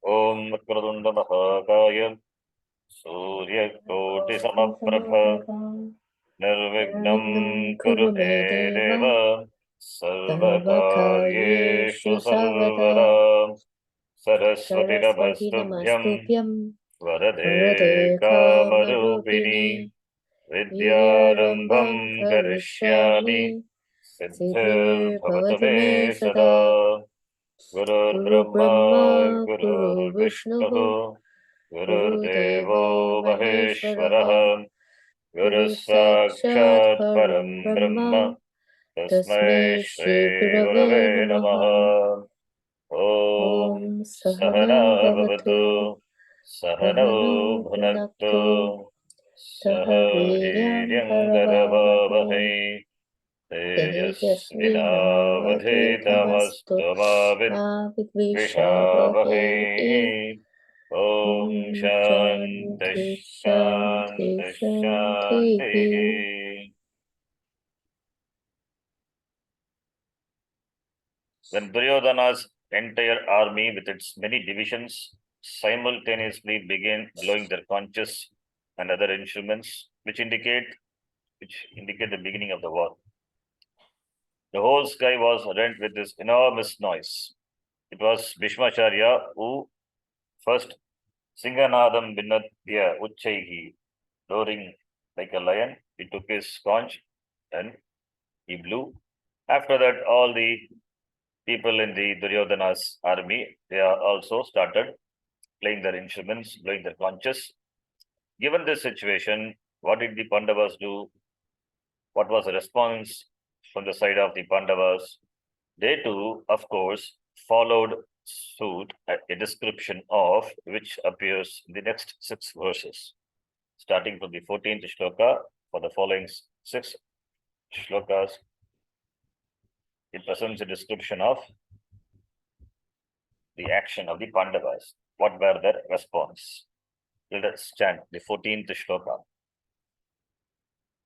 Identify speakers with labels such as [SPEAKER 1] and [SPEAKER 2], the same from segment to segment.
[SPEAKER 1] Om Vajradunda Mahakaya Surya Koti Samaprabha Nirvignam
[SPEAKER 2] Nirvignam kuru
[SPEAKER 1] Kurute
[SPEAKER 2] me deva
[SPEAKER 1] Deva Sarvakaryeshu
[SPEAKER 2] sarvakaryeshu sarvada
[SPEAKER 1] Sarvada Saraswati
[SPEAKER 2] Saraswati
[SPEAKER 1] Namastubhyam
[SPEAKER 2] namastubhyam
[SPEAKER 1] Varade
[SPEAKER 2] Varade
[SPEAKER 1] Kamarupini
[SPEAKER 2] kamarupini Vidyarambam
[SPEAKER 1] Vidyarambham Karishyami
[SPEAKER 2] karishyami
[SPEAKER 1] Siddhir
[SPEAKER 2] Siddhir
[SPEAKER 1] Bhavatu
[SPEAKER 2] bhavatu
[SPEAKER 1] Me
[SPEAKER 2] me sada
[SPEAKER 1] Sada Gurur
[SPEAKER 2] Guru
[SPEAKER 1] Brahma
[SPEAKER 2] Brahma
[SPEAKER 1] Gurur
[SPEAKER 2] Guru Vishnu
[SPEAKER 1] Vishnu
[SPEAKER 2] Guru
[SPEAKER 1] Gurudevo
[SPEAKER 2] Devo Maheshwaraha
[SPEAKER 1] Maheshwaraha Guru
[SPEAKER 2] Guru Sakshat
[SPEAKER 1] Sakshat
[SPEAKER 2] Param
[SPEAKER 1] Param Brahma
[SPEAKER 2] Brahma
[SPEAKER 1] Tasmai
[SPEAKER 2] Tasmai Shri
[SPEAKER 1] Shri
[SPEAKER 2] Gurave
[SPEAKER 1] Gurave
[SPEAKER 2] Namaha
[SPEAKER 1] Namaha Om
[SPEAKER 2] Om Sahana
[SPEAKER 1] Sahana
[SPEAKER 2] Bhavatu
[SPEAKER 1] Bhavatu Sahano
[SPEAKER 2] Sahano Bhunaktu
[SPEAKER 1] Bhunaktu
[SPEAKER 2] Saha
[SPEAKER 1] Saha
[SPEAKER 2] Viryam
[SPEAKER 1] Viryam
[SPEAKER 2] Karavavahe
[SPEAKER 1] Karavavahe
[SPEAKER 2] Tejasvinavadhetamastu
[SPEAKER 1] Tejasvinavadhetamastu Mavit
[SPEAKER 2] Ma Vidvishavahe
[SPEAKER 1] Vishavahai Om
[SPEAKER 2] Om
[SPEAKER 1] Shanti
[SPEAKER 2] Shanti
[SPEAKER 1] Shanti
[SPEAKER 2] Shanti Shanti
[SPEAKER 1] Shanti. When Duryodhana's entire army with its many divisions simultaneously began blowing their conches and other instruments, which indicate the beginning of the war. The whole sky was rent with this enormous noise. It was Bhishmacharya who first Singanadam Vinadya Uchaihi, roaring like a lion, he took his conch and he blew. After that, all the people in the Duryodhana's army, they are also started playing their instruments, blowing their conches. Given this situation, what did the Pandavas do? What was the response from the side of the Pandavas? They too, of course, followed suit at a description of which appears in the next 6 verses, starting from the 14th shloka. For the following 6 shlokas, it presents a description of the action of the Pandavas. What were their response? Let us chant the 14th shloka.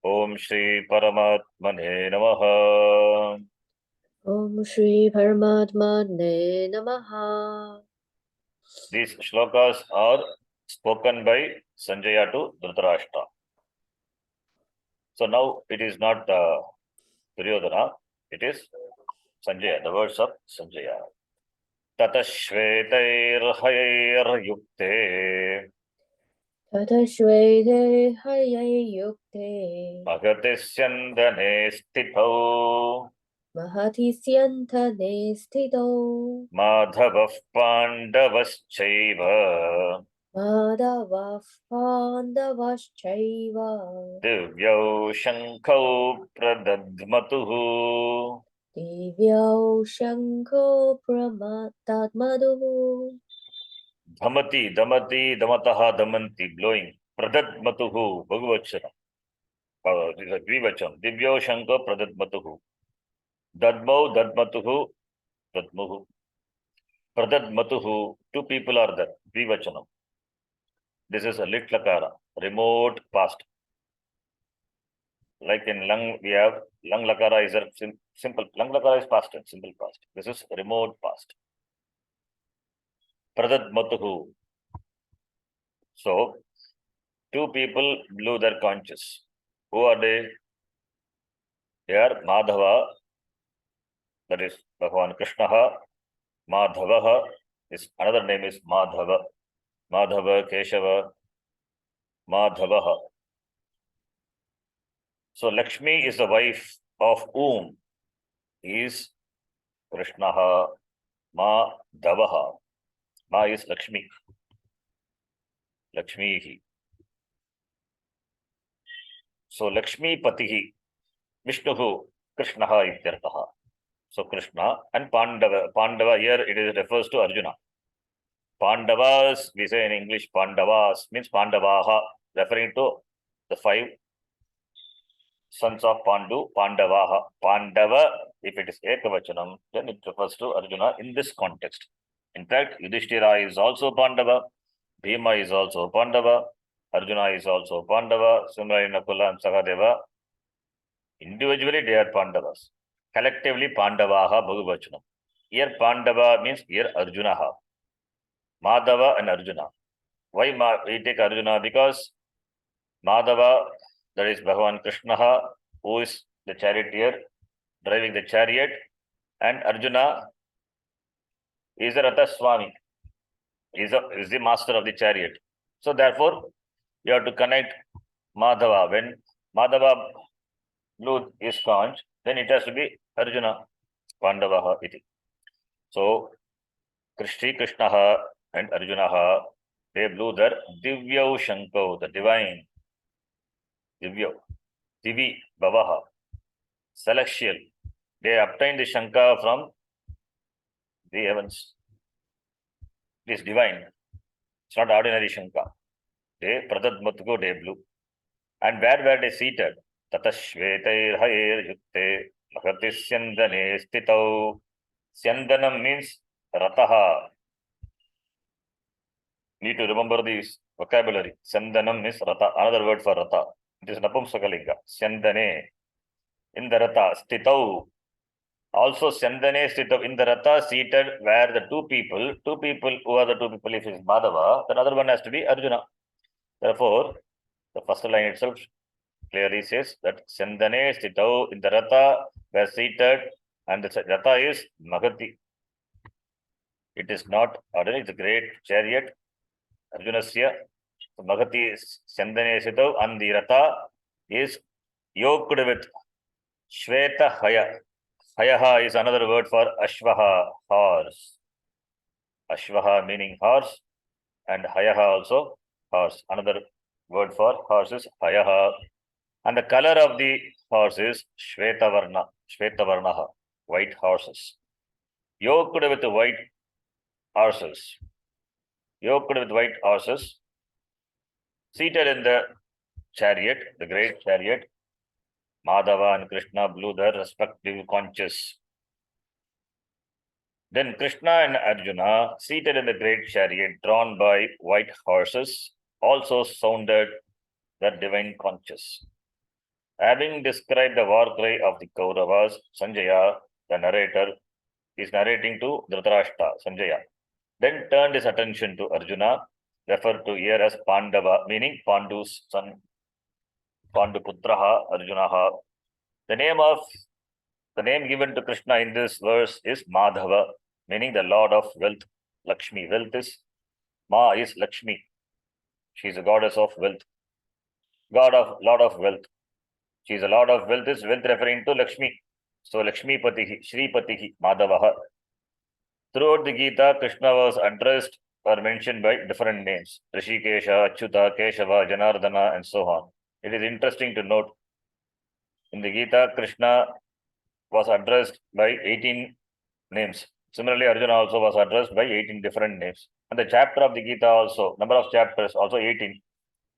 [SPEAKER 1] Om Shri Paramatmane Namaha.
[SPEAKER 2] Om Shri Paramatmane Namaha.
[SPEAKER 1] These shlokas are spoken by Sanjaya to Dhritarashtra. So now it is not Duryodhana, it is Sanjaya, the words of Sanjaya. Tatashvetairhayayiryukte
[SPEAKER 2] Tata Shvede Haye Yukte
[SPEAKER 1] Magatisyandane stithau
[SPEAKER 2] Mahati Syantane Sthito
[SPEAKER 1] Madhavav Pandavaschaiva
[SPEAKER 2] Madhavav Pandavaschaiva
[SPEAKER 1] Divyau Shankau Pradadmatuhu
[SPEAKER 2] Divyau Shankho Pramatadmaduhu
[SPEAKER 1] Dhamati, Damati, Damataha, Damanti, blowing. Pradadmatuhu, Bhagavachana. This is a Dvivacham. Divyo Shankha Pradadmatuhu. Dadmau, Dadmatuhu, Dadmuhu. Pradadmatuhu, 2 people are there. Dvivachanam. This is a lit lakara, remote past. Like in lung, we have lung lakara is a simple. Lung lakara is past and simple past. This is remote past. Pradadmatuhu. So, 2 people blew their conches. Who are they? They are Madhava, that is Bhagavan Krishna. Madhava is another name is Madhava. Madhava, Keshava, Madhava. So Lakshmi is the wife of whom is Krishna. Madhava. Ma is Lakshmi. Lakshmi. So Lakshmi Patihi, Vishnuhu, Krishna ityartaha. So Krishna and Pandava. Pandava here it is refers to Arjuna. Pandavas, we say in English, Pandavas means Pandavaha, referring to the 5 sons of Pandu, Pandavaha. Pandava, if it is Ekavachanam, then it refers to Arjuna in this context. In fact, Yudhishthira is also Pandava, Bhima is also Pandava, Arjuna is also Pandava, similarly Nakula and Sahadeva. Individually, they are Pandavas. Collectively, Pandavaha Bhagavachanam. Here, Pandava means here Arjunaha. Madhava and Arjuna. Why we take Arjuna? Because Madhava, that is Bhagavan Krishna, who is the charioteer, driving the chariot, and Arjuna is the Ratha Swami, is the master of the chariot. So therefore, you have to connect Madhava. When Madhava blew his conch, then it has to be Arjuna, Pandavaha iti. So Sri Krishna and Arjuna, they blew their Divyau Shankau, the divine, Divyau, Divi Bhavaha, celestial. They obtained the Shanka from the heavens. It is divine. It's not ordinary Shanka. They Pradadmatko they blew. And where were they seated? Tatashvetair yukte mahati syandane stitau. Syandanam means Rataha. Need to remember this vocabulary. Syandanam means Rata, another word for Rata. It is Napumsakalinga. Syandane. In the Rata, stitau. Also, Syandane stitau. In the Rata, seated where the two people, who are the two people? If it is Madhava, the other one has to be Arjuna. Therefore, the first line itself clearly says that Syandane stitau, in the Rata were seated, and the Rata is Mahati. It is not ordinary, it's a great chariot. Arjunasya Mahati Syandane stitau, and the Rata is yoked with Shveta Haya. Hayaha is another word for Ashvaha, horse. Ashvaha meaning horse, and Hayaha also horse. Another word for horse is Hayaha. And the color of the horse is Shvetavarnaha, white horses. Yoked with white horses. Yoked with white horses, seated in the chariot, the great chariot, Madhava and Krishna blew their respective conches. Then Krishna and Arjuna, seated in the great chariot drawn by white horses, also sounded their divine conches. Having described the war cry of the Kauravas, Sanjaya, the narrator, is narrating to Dhritarashtra, Sanjaya. Then turned his attention to Arjuna, referred to here as Pandava, meaning Pandu's son, Panduputraha, Arjunaha. The name given to Krishna in this verse is Madhava, meaning the Lord of wealth, Lakshmi. Wealth is, Ma is Lakshmi. She is a goddess of wealth. Lord of wealth. She is a Lord of wealth, is wealth referring to Lakshmi. So Lakshmi Patihi, Shri Patihi, Madhavaha. Throughout the Gita, Krishna was addressed or mentioned by different names. Rishikesha, Achyuta, Keshava, Janardana, and so on. It is interesting to note, in the Gita, Krishna was addressed by 18 names. Similarly, Arjuna also was addressed by 18 different names. And the chapter of the Gita also, number of chapters also 18.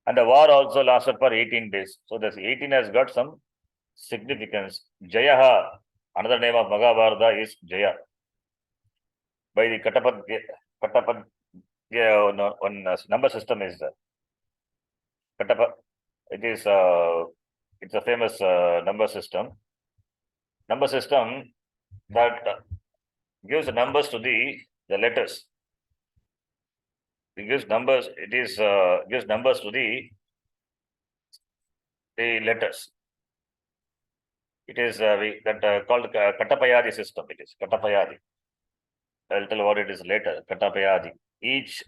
[SPEAKER 1] And the war also lasted for 18 days. So this 18 has got some significance. Jayaha, another name of Bhagavad is Jaya. By the Katapad, one number system is Katapad. It's a famous number system. Number system that gives numbers to the letters. It gives numbers. Gives numbers to the letters. It is called Katapayadi system. It is Katapayadi. I'll tell what it is later. Katapayadi. Each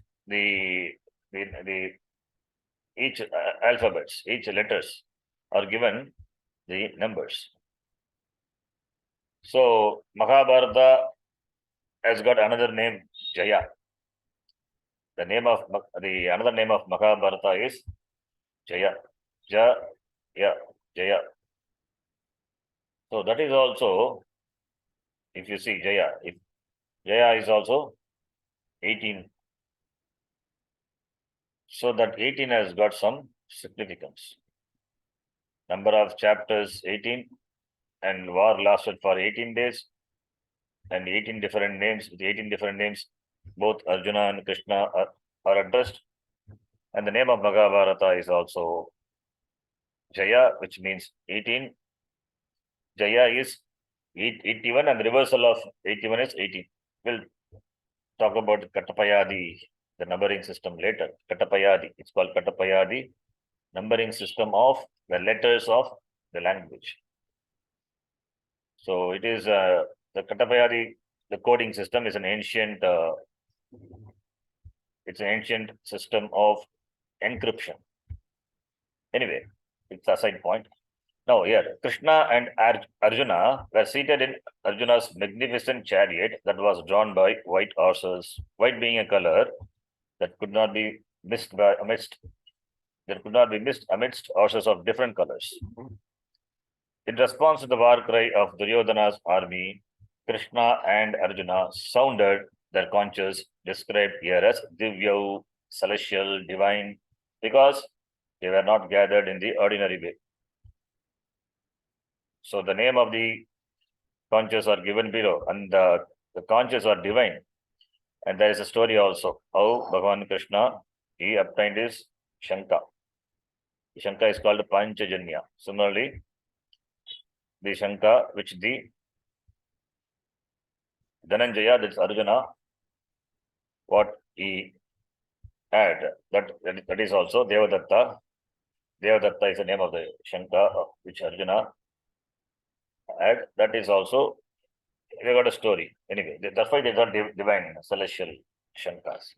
[SPEAKER 1] alphabets, each letters are given the numbers. So Mahabharata has got another name, Jaya. Another name of Mahabharata is Jaya. Jaya. So that is also, if you see Jaya, Jaya is also 18. So that 18 has got some significance. Number of chapters 18, and war lasted for 18 days, and 18 different names. With 18 different names, both Arjuna and Krishna are addressed. And the name of Mahabharata is also Jaya, which means 18. Jaya is 81, and the reversal of 81 is 18. We'll talk about Katapayadi the numbering system later. Katapayadi. It's called Katapayadi, numbering system of the letters of the language. So it is the Katapayadi, the coding system is an ancient, it's an ancient system of encryption. Anyway, it's a side point. Now here, Krishna and Arjuna were seated in Arjuna's magnificent chariot that was drawn by white horses. White being a color that could not be missed amidst horses of different colors. In response to the war cry of Duryodhana's army, Krishna and Arjuna sounded their conches, described here as Divyau, celestial, divine, because they were not gathered in the ordinary way. So the name of the conches are given below, and the conches are divine. And there is a story also how Bhagavan Krishna, he obtained his Shanka. The Shanka is called Panchajanya. Similarly, the Shanka which the Dhananjaya, that's Arjuna, what he had, that is also Devadatta. Devadatta is the name of the Shanka which Arjuna had. That is also, we got a story. Anyway, that's why they are divine, celestial Shankas.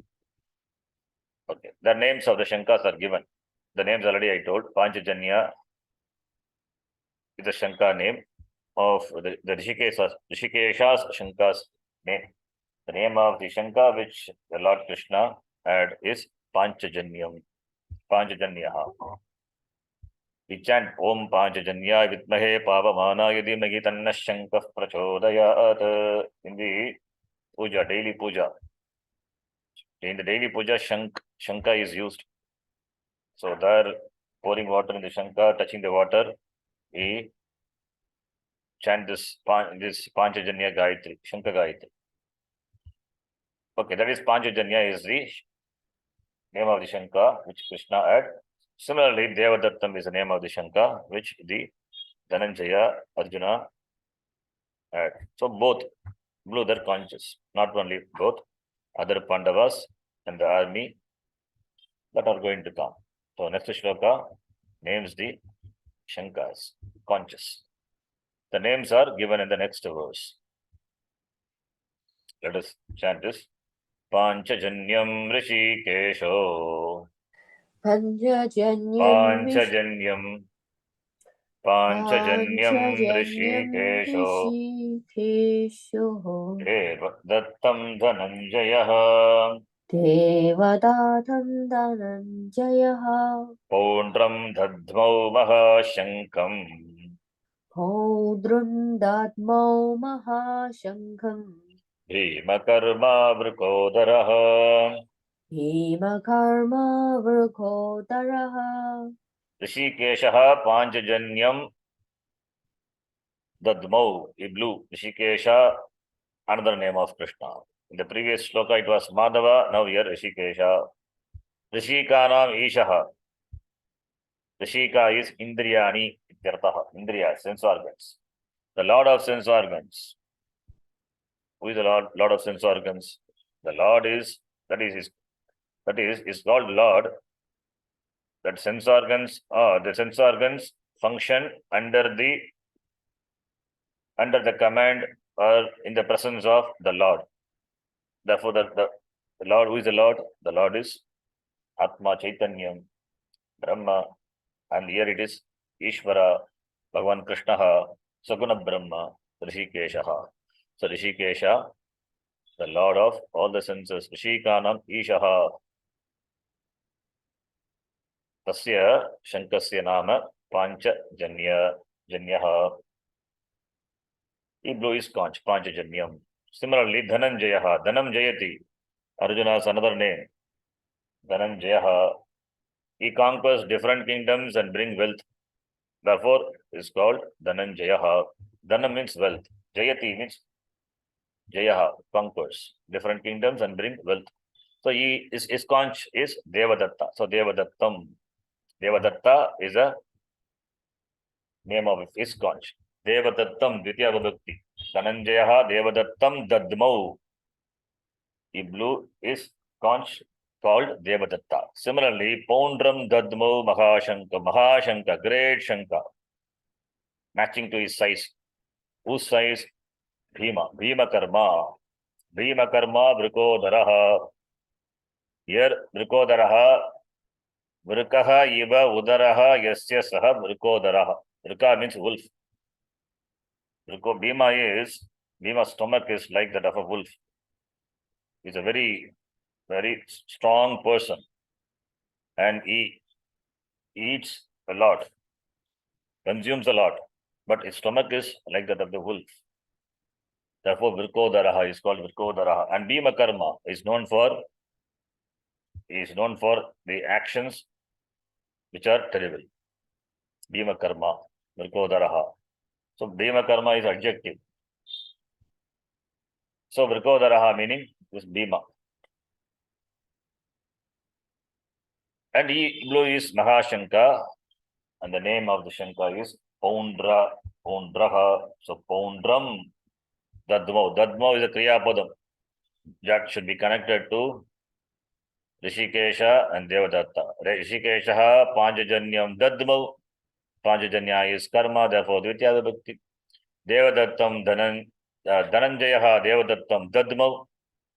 [SPEAKER 1] Okay, the names of the Shankas are given. The names already I told. Panchajanya is the Shanka name of the Rishikesha's Shanka's name. The name of the Shanka which the Lord Krishna had is Panchajanyam. Panchajanyaha. We chant Om Panchajanya Vitmahe Pavamana Yadimagi Tanna Shankah Prachodayat in the puja, daily puja. In the daily puja, Shanka is used. So there, pouring water in the Shanka, touching the water, we chant this Panchajanya Gayatri, Shanka Gayatri. Okay, that is Panchajanya is the name of the Shanka which Krishna had. Similarly, Devadattam is the name of the Shanka which the Dhananjaya, Arjuna had. So both blew their conches, not only both, other Pandavas and the army that are going to come. So next shloka names the Shankas, conches. The names are given in the next verse. Let us chant this. Panchajanyam Rishikesho. Panchajanyam Rishikesho. Devdattam Dhananjayah.
[SPEAKER 2] Devadatam Dhananjayah.
[SPEAKER 1] Pondram Dadmau Mahashankam.
[SPEAKER 2] Podrum Dadmau Mahashankham.
[SPEAKER 1] Bhimakarma Vrkodaraha.
[SPEAKER 2] Bhimakarma Vrkodaraha.
[SPEAKER 1] Rishikeshaha Panchajanyam Dadmau. He blew. Rishikesha, another name of Krishna. In the previous shloka it was Madhava, now here Rishikesha. Rishikanam Ishaha. Rishika is Indriyani Ityartaha. Indriya, sense organs. The Lord of sense organs. Who is the Lord of sense organs? The Lord is, is called Lord. That sense organs, the sense organs function under the command or in the presence of the Lord. Therefore, the Lord, who is the Lord? The Lord is Atma Chaitanyam, Brahma, and here it is Ishvara, Bhagavan Krishna, Saguna Brahma, Rishikesha. So Rishikesha, the Lord of all the senses, Rishikanam Ishaha. Tasya Shankasya Nama Panchajanyaha. He blew his conch, Panchajanyam. Similarly, Dhananjayaha, Dhanam Jayati, Arjuna's another name. Dhananjayaha, he conquers different kingdoms and brings wealth. Therefore, is called Dhananjayaha. Dhanam means wealth. Jayati means Jayaha, conquers different kingdoms and bring wealth. So his conch is Devadatta. So Devadattam. Devadatta is a name of his conch. Devadattam, Dvitiya Vibhakti. Dhananjayaha Devadattam Dadmau. He blew his conch called Devadatta. Similarly, Poundram Dadmo Mahashanka, great Shanka, matching to his size. Whose size? Bhima, Bhima Karma, Vrikodaraha. Here, Vrikodaraha, Vrikaha Iva Udaraha Yasya Saha Vrikodaraha. Vrika means wolf. Bhima's stomach is like that of a wolf. He's a very, very strong person and he eats a lot, consumes a lot, but his stomach is like that of the wolf. Therefore, Virkodaraha is called Virkodaraha. And Bhima Karma is known for the actions which are terrible. Bhima Karma, Virkodaraha. So Bhima Karma is adjective. So Virkodaraha meaning this Bhima. And he blue is Mahashanka, and the name of the Shanka is Poundraha. So Poundram Dadmo. Dadmo is a Kriya Padam that should be connected to Rishikesha and Devadatta. Rishikesha Panchajanyam Dadmo. Panchajanya is karma, therefore Dvitya Vibhakti. Devadattam Dhananjayaha Devadattam Dadmo.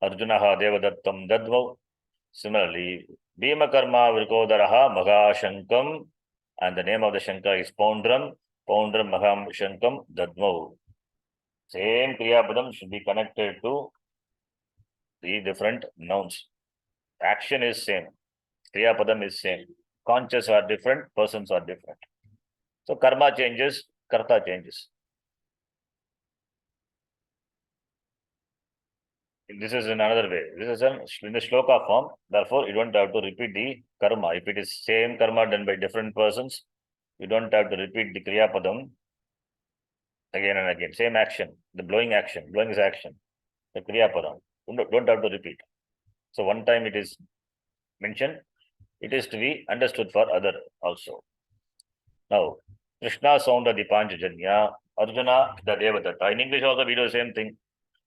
[SPEAKER 1] Arjunaha Devadattam Dadmo. Similarly, Bhima Karma Vrikodaraha Magashankam, and the name of the Shanka is Poundram Maham Shankam Dadmo. Same Kriya Padam should be connected to the different nouns. Action is same. Kriya Padam is same. Conscious are different, persons are different. So karma changes, karta changes. This is in another way. This is in the shloka form. Therefore, you don't have to repeat the karma. If it is same karma done by different persons, you don't have to repeat the Kriya Padam again and again. Same action. The blowing action. Blowing is action. The Kriya Padam. Don't have to repeat. So one time it is mentioned, it is to be understood for other also. Now, Krishna sounded the Panchajanya, Arjuna the Devadatta. In English also we do the same thing.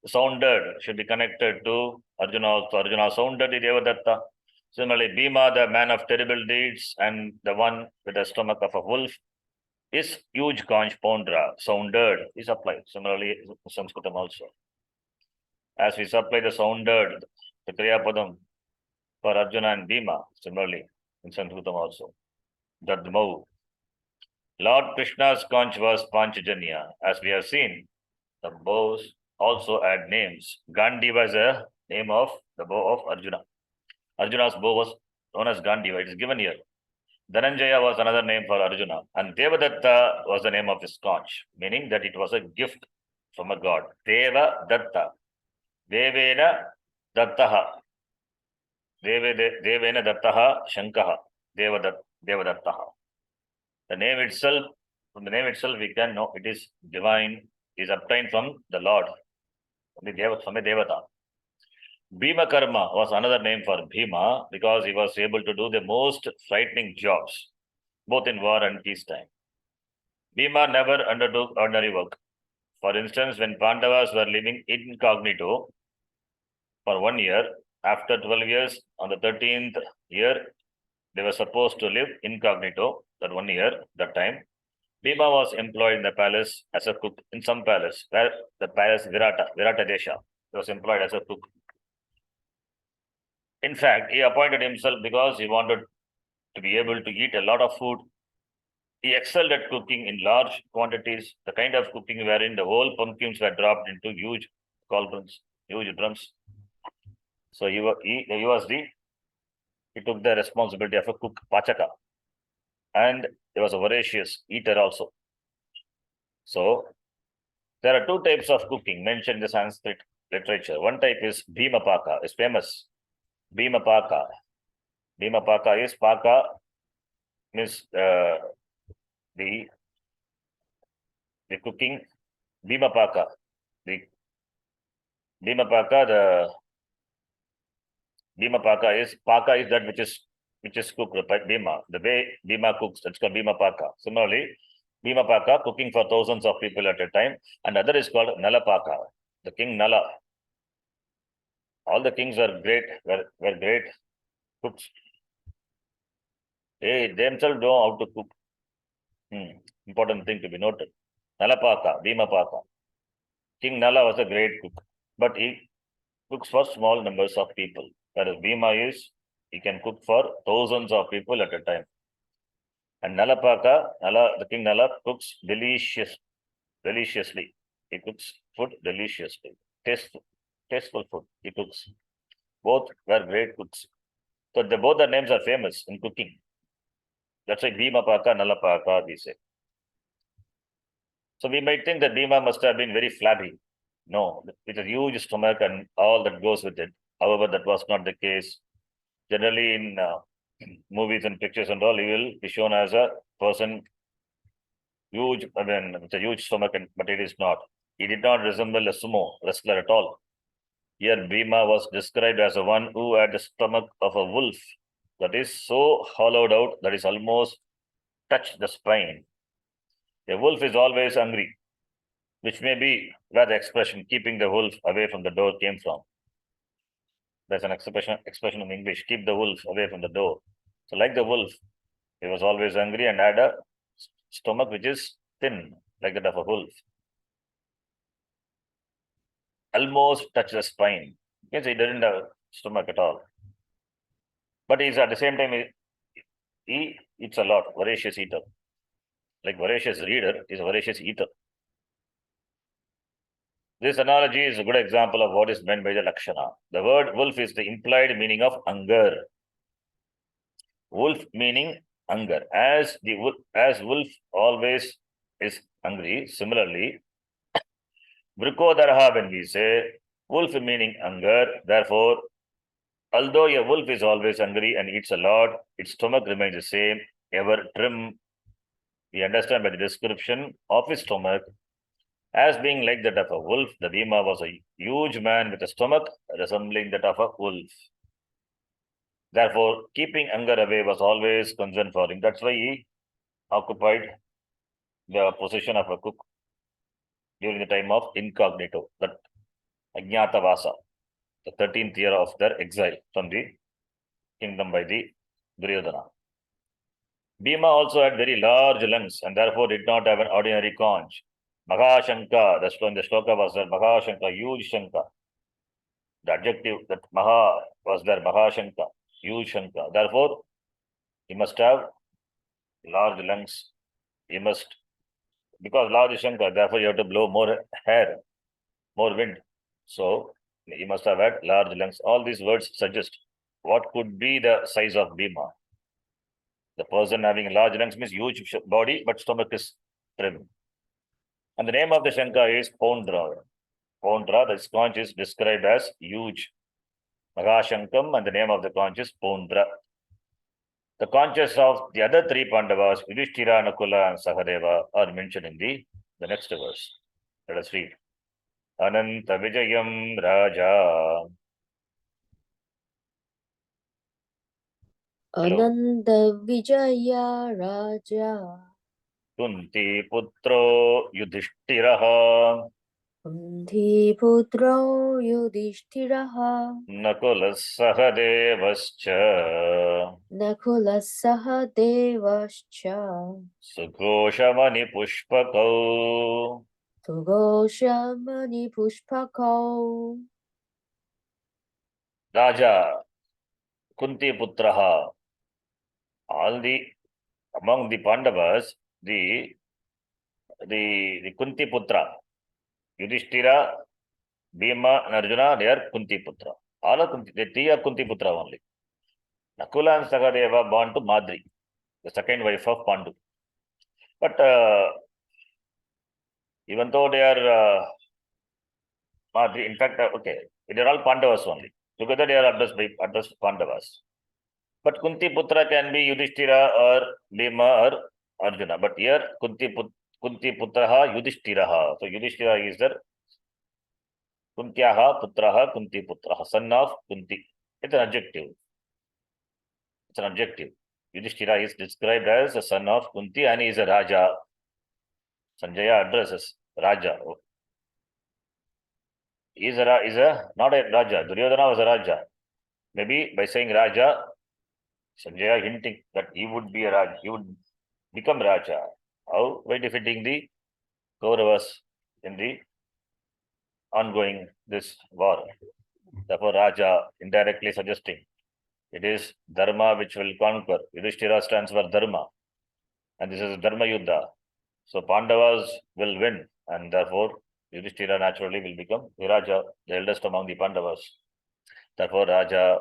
[SPEAKER 1] Sounded should be connected to Arjuna also. Arjuna sounded the Devadatta. Similarly, Bhima, the man of terrible deeds, and the one with the stomach of a wolf, is huge conch Poundra. Sounded is applied. Similarly, Sanskritam also. As we supply the sounded, the Kriya Padam for Arjuna and Bhima, similarly in Sanskritam also. Dadmau. Lord Krishna's conch was Panchajanya. As we have seen, the bows also add names. Gandiva is a name of the bow of Arjuna. Arjuna's bow was known as Gandiva. It is given here. Dhananjaya was another name for Arjuna. And Devadatta was the name of his conch, meaning that it was a gift from a god. Deva Datta. Devena Dattaha. Devena Dattaha Shankaha. Devadattaha. The name itself, from the name itself, we can know it is divine, is obtained from the Lord, from a Devata. Bhima Karma was another name for Bhima because he was able to do the most frightening jobs, both in war and peacetime. Bhima never undertook ordinary work. For instance, when Pandavas were living incognito for 1 year, after 12 years, on the 13th year, they were supposed to live incognito that 1 year, that time. Bhima was employed in the palace as a cook in some palace, where the palace Virata Desha. He was employed as a cook. In fact, he appointed himself because he wanted to be able to eat a lot of food. He excelled at cooking in large quantities, the kind of cooking wherein the whole pumpkins were dropped into huge cauldrons, huge drums. So he took the responsibility of a cook, Pachaka. And he was a voracious eater also. So there are two types of cooking mentioned in the Sanskrit literature. One type is Bhimapaka, is famous. Bhimapaka. Bhimapaka is Paka means the cooking. Bhimapaka. The Bhimapaka, the Bhimapaka is that which is cooked by Bhima. The way Bhima cooks, it's called Bhimapaka. Similarly, Bhimapaka, cooking for thousands of people at a time, and other is called Nalapaka, the king Nala. All the kings were great, cooks. They themselves know how to cook. Important thing to be noted. Nalapaka, Bhimapaka. King Nala was a great cook, but he cooks for small numbers of people. Whereas Bhima is, he can cook for thousands of people at a time. And Nalapaka, the King Nala cooks deliciously. He cooks food deliciously. Tasteful food he cooks. Both were great cooks. So both the names are famous in cooking. That's why Bhimapaka, Nalapaka, we say. So we might think that Bhima must have been very flabby. No, with a huge stomach and all that goes with it. However, that was not the case. Generally, in movies and pictures and all, he will be shown as a person huge, with a huge stomach, but it is not. He did not resemble a sumo wrestler at all. Here, Bhima was described as a one who had the stomach of a wolf that is so hollowed out that is almost touched the spine. A wolf is always hungry, which may be where the expression keeping the wolf away from the door came from. There's an expression in English, keep the wolf away from the door. So like the wolf, he was always hungry and had a stomach which is thin, like that of a wolf. Almost touched the spine. Means he didn't have stomach at all. But he's at the same time, he eats a lot, voracious eater. Like voracious reader is a voracious eater. This analogy is a good example of what is meant by the Lakshana. The word wolf is the implied meaning of hunger. Wolf meaning hunger. As wolf always is hungry, similarly, Vrikodaraha, when we say wolf meaning hunger, therefore, although a wolf is always hungry and eats a lot, its stomach remains the same, ever trim. We understand by the description of his stomach as being like that of a wolf. The Bhima was a huge man with a stomach resembling that of a wolf. Therefore, keeping hunger away was always concern for him. That's why he occupied the position of a cook during the time of incognito, that Ajnatavasa, the 13th year of their exile from the kingdom by the Duryodhana. Bhima also had very large lungs and therefore did not have an ordinary conch. Mahashanka, the shloka was there, Mahashanka, huge Shanka. The adjective that Maha was there, Mahashanka, huge Shanka. Therefore, he must have large lungs. He must, because large Shanka, therefore you have to blow more air, more wind. So, he must have had large lungs. All these words suggest what could be the size of Bhima. The person having large lungs means huge body, but stomach is trim. And the name of the Shanka is Pondra. Pondra, the conch is described as huge. Mahashankam, and the name of the conch is Pondra. The conches of the other three Pandavas, Yudhishthira, Nakula, and Sahadeva, are mentioned in the next verse. Let us read. Ananta Vijayam Raja.
[SPEAKER 2] Ananda Vijaya Raja.
[SPEAKER 1] Kunti Putro Yudhishthiraha.
[SPEAKER 2] Kunti Putro Yudhishthiraha.
[SPEAKER 1] Nakula Sahadevascha.
[SPEAKER 2] Nakula Sahadevascha.
[SPEAKER 1] Sughoshamani Pushpakau.
[SPEAKER 2] Sugoshamani Pushpakau.
[SPEAKER 1] Raja Kunti Putraha. Among the Pandavas, the Kunti Putra, Yudhishthira, Bhima, and Arjuna, they are Kunti Putra. All are Kunti, the three are Kunti Putra only. Nakula and Sahadeva born to Madri, the second wife of Pandu. But even though they are Madri, in fact, they are all Pandavas only. Together they are addressed Pandavas. But Kunti Putra can be Yudhishthira or Bhima or Arjuna. But here Kunti Putraha Yudhishthiraha. So Yudhishthira is the Kuntyaha Putraha Kunti Putraha, son of Kunti. It's an adjective. It's an adjective. Yudhishthira is described as the son of Kunti and he is a Raja. Sanjaya addresses Raja. He is not a Raja. Duryodhana was a Raja. Maybe by saying Raja, Sanjaya hinting that he would be a Raja, he would become Raja. How? By defeating the Kauravas in the ongoing this war. Therefore, Raja indirectly suggesting it is Dharma which will conquer. Yudhishthira stands for Dharma, and this is Dharma Yuddha. So Pandavas will win, and therefore Yudhishthira naturally will become the Raja, the eldest among the Pandavas. Therefore, Raja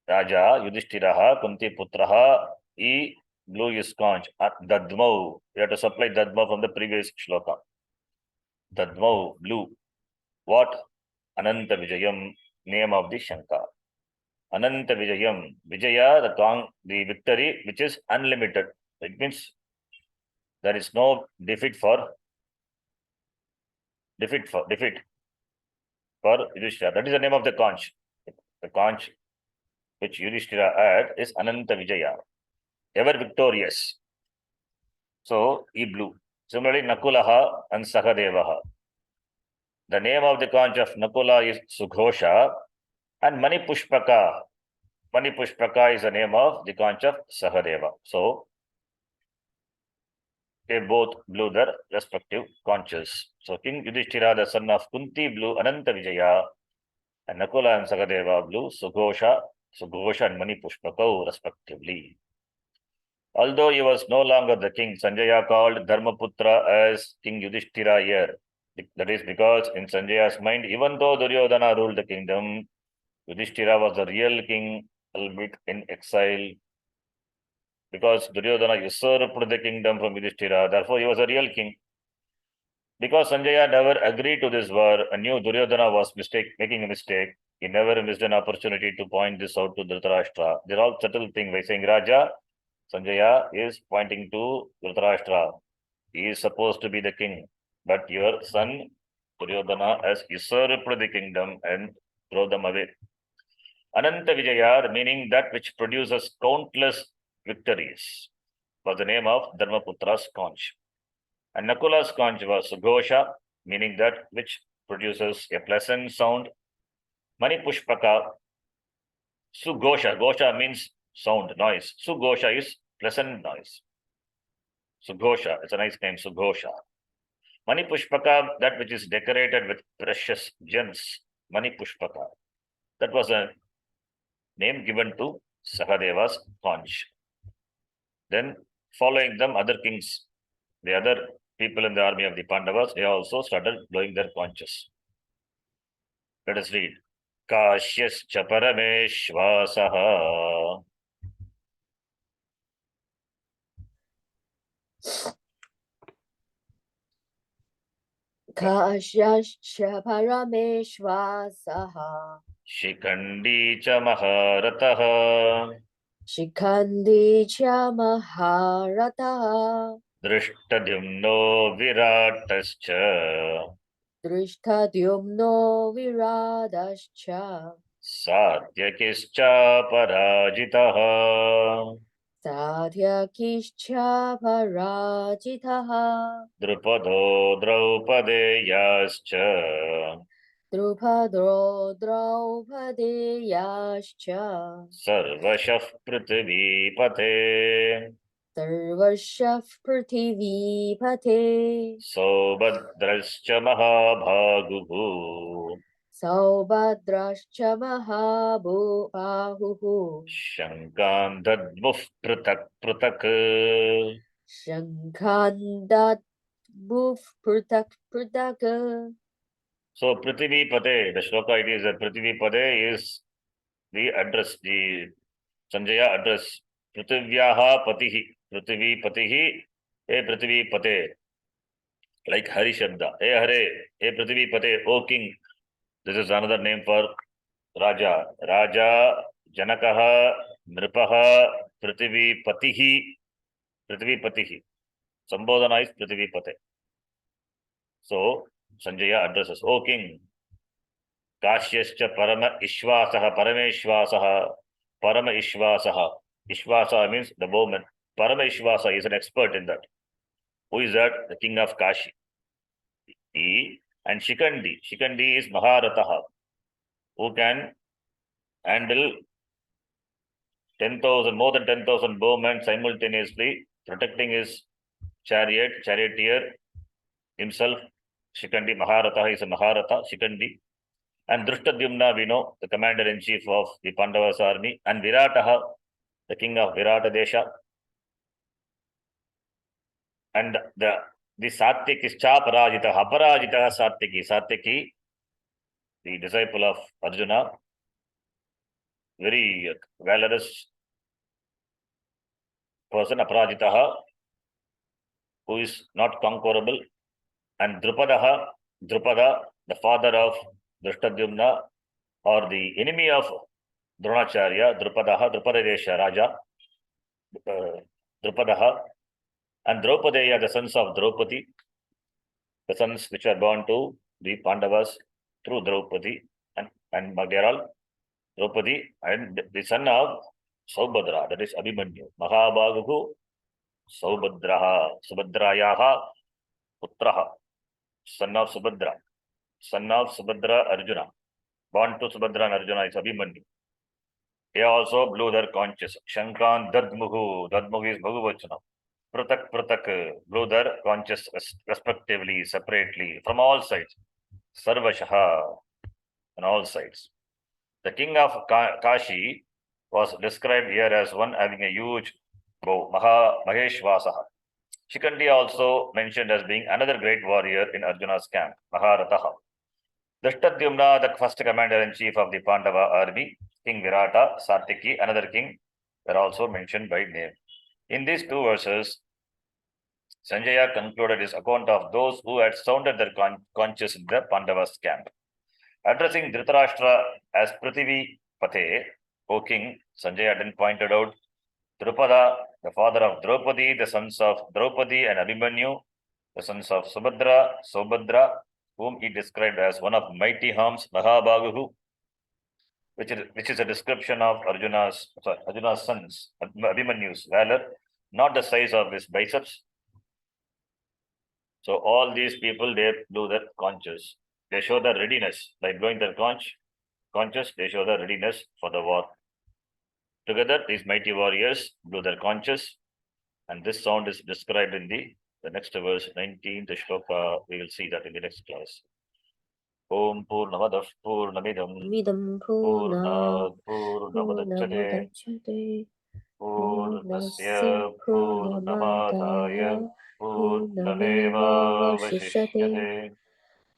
[SPEAKER 1] Yudhishthiraha Kunti Putraha, he blew his conch at Dadmau. You have to supply Dadma from the previous shloka. Dadmau blew. What? Ananta Vijayam, name of the Shankar. Ananta Vijayam. Vijaya, the victory which is unlimited. It means there is no defeat for Yudhishthira. That is the name of the conch. The conch which Yudhishthira had is Ananta Vijaya, ever victorious. So he blew. Similarly, Nakulaha and Sahadevaha. The name of the conch of Nakula is Sughosha, and Mani Pushpaka. Mani Pushpaka is the name of the conch of Sahadeva. So they both blew their respective conches. So King Yudhishthira, the son of Kunti, blew Ananta Vijaya, and Nakula and Sagadeva blew Sughosha and Mani Pushpaka respectively. Although he was no longer the king, Sanjaya called Dharmaputra as King Yudhishthira here. That is because in Sanjaya's mind, even though Duryodhana ruled the kingdom, Yudhishthira was the real king, albeit in exile. Because Duryodhana usurped the kingdom from Yudhishthira, therefore he was a real king. Because Sanjaya never agreed to this war and knew Duryodhana was making a mistake, he never missed an opportunity to point this out to Dhritarashtra. They're all subtle things by saying, Raja, Sanjaya is pointing to Dhritarashtra. He is supposed to be the king, but your son Duryodhana has usurped the kingdom and throw them away. Ananta Vijaya, meaning that which produces countless victories, was the name of Dharmaputra's conch. And Nakula's conch was Sughosha, meaning that which produces a pleasant sound. Mani Pushpaka, Sughosha. Gosha means sound, noise. Sughosha is pleasant noise. Sughosha, it's a nice name, Sughosha. Mani Pushpaka, that which is decorated with precious gems. Mani Pushpaka. That was a name given to Sahadeva's conch. Then, following them, other kings, the other people in the army of the Pandavas, they also started blowing their conches. Let us read. Kashyascha Parameshvasaha.
[SPEAKER 2] Kashyascha Parameshvasaha.
[SPEAKER 1] Shikhandi cha Maharataha.
[SPEAKER 2] Shikhandi cha Maharataha.
[SPEAKER 1] Drishtadyumno Viratascha.
[SPEAKER 2] Drishtadyumno Viradascha.
[SPEAKER 1] Satyakischa Parajitaha.
[SPEAKER 2] Satyakischa Parajitaha.
[SPEAKER 1] Drupado Draupadeyascha.
[SPEAKER 2] Drupado Draupadeyascha.
[SPEAKER 1] Sarvashah Prithvipate.
[SPEAKER 2] Sarvashah Prithivipate.
[SPEAKER 1] Saubhadrascha Mahabhaguhu.
[SPEAKER 2] Saubhadrascha Mahabahuhu.
[SPEAKER 1] Shankan Dadmuh Pratak Pratak.
[SPEAKER 2] Shankhandat Bhuf Prutak Prutaka.
[SPEAKER 1] So Prithvipate, the shloka it is that Prithvipate is the address, the Sanjaya address. Prithivyaha Patihi. Prithvi Patihi. Hey Prithvi Pate. Like Hari Shabda. Hey Hare. Hey Prithvi Pate. O King. This is another name for Raja. Raja, Janakaha, Nripaha, Prithvi Patihi. Prithvi Patihi. Sambodhana is Prithvi Pate. So Sanjaya addresses, O King. Kashyascha Parama Ishvasaha. Parameshvasaha. Parama Ishvasaha. Ishvasa means the bowman. Parama Ishvasa is an expert in that. Who is that? The king of Kashi. He and Shikandi. Shikandi is Maharataha, who can handle 10,000, more than 10,000 bowmen simultaneously protecting his charioteer himself. Shikandi, Maharatha is a Maharatha, Shikandi. And Drishtadyumna, we know, the commander-in-chief of the Pandavas army. And Virataha, the king of Virata Desha. And the Satyaki is Chaparajita, Aparajita Satyaki. Satyaki, the disciple of Arjuna, very valorous person, Aparajitaha, who is not conquerable. And Drupada, the father of Drishtadyumna, or the enemy of Dronacharya, Drupadadesha Raja, Drupadaha, and Draupadeya, the sons of Draupadi, the sons which are born to the Pandavas through Draupadi, and Magyaral, Draupadi, and the son of Saubhadra, that is Abhimanyu, Mahabhagu, Subhadrayaha, Putraha, son of Subhadra, Arjuna, born to Subhadra and Arjuna is Abhimanyu. He also blew their conches. Shankan Dadmuhu is Bhagavachana. Pratak blew their conches respectively, separately, from all sides. Sarvashaha, on all sides. The king of Kashi was described here as one having a huge bow, Maheshvasaha. Shikandi also mentioned as being another great warrior in Arjuna's camp, Maharataha. Drishtadyumna, the first commander-in-chief of the Pandava army, King Virata, Satyaki, another king, were also mentioned by name. In these two verses, Sanjaya concluded his account of those who had sounded their conches in the Pandavas' camp. Addressing Dhritarashtra as Prithivi Pate, O king, Sanjaya then pointed out Drupada, the father of Draupadi, the sons of Draupadi and Abhimanyu, the sons of Subhadra, whom he described as one of mighty arms, Mahabhagu, which is a description of Arjuna's sons, Abhimanyu's valor, not the size of his biceps. So all these people, they blew their conches. They show their readiness. By blowing their conches, they show their readiness for the war. Together, these mighty warriors blew their conches, and this sound is described in the next verse, 19th shloka. We will see that in the next class. Om Purnamadah Purnamidam
[SPEAKER 2] Midam
[SPEAKER 1] Purnad Purnamudachyate Purnasya Purnamadaya Purnameva Vashishyate.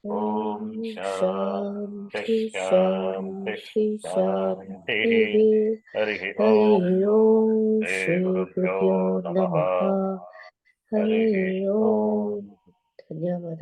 [SPEAKER 1] Om Shanti Shanti Shanti. Harihi Om. Shri Gurubhyo Namaha. Harihi Om. Dhanyavada.